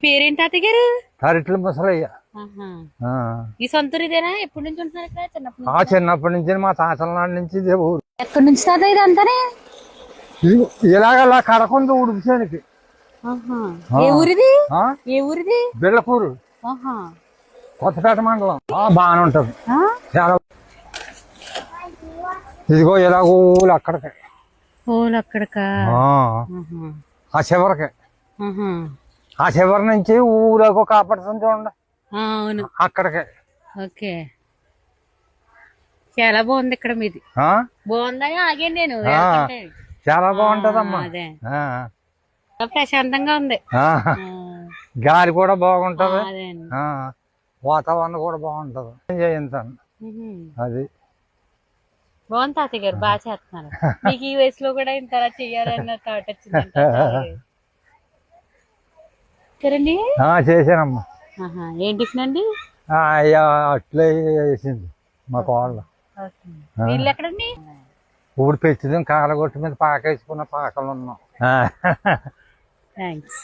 పేరేంటి తాతయ్య గారు? తరిట్ల ముసలయ్య. ఈ సొంతూరు ఇదేనా? ఎప్పటి నుంచి ఉంటున్నారు ఇక్కడ? చిన్నప్పటి నుంచి మా తాతల నాటి నుంచి ఇదే ఊరు. ఎక్కడి నుంచి తాతయ్య ఇదంతానే? ఇలాగలా కడకుంది ఉడిపిసేనికి. ఏ ఊరిది? ఏ ఊరిది? బిళ్ళపూరు, కొత్తపేట మండలం. బాగానే ఉంటది చాలా. ఇదిగో ఇలా ఊళ్ళు అక్కడికి, ఊళ్ళు అక్కడికా? ఆ చివరికి, ఆ చివరి నుంచి ఊళ్ళకు కాపాడుతుంది చూడండి, అవును అక్కడికి. ఓకే, చాలా బాగుంది ఇక్కడ మీది. బాగుందా? ఆగాను నేను. చాలా బాగుంటదమ్మా. అదే ప్రశాంతంగా ఉంది. గాలి కూడా బాగుంటది, వాతావరణం కూడా బాగుంటది. అది బాగుంది తాతయ్య గారు, బాగా చేస్తున్నారు. మీకు ఈ వయసులో కూడా ఇంత చెయ్యాలన్న థాట్ వచ్చిందండి. సరేండి, చేశానమ్మా. ఏం టిఫిన్ అండి? అట్లే వేసింది మా కోళ్ళ. వీళ్ళు ఎక్కడండి? ఊడి పెంచుదాం, కాలగొట్టు మీద పాక వేసుకున్న పాకలు ఉన్నాం. థ్యాంక్స్.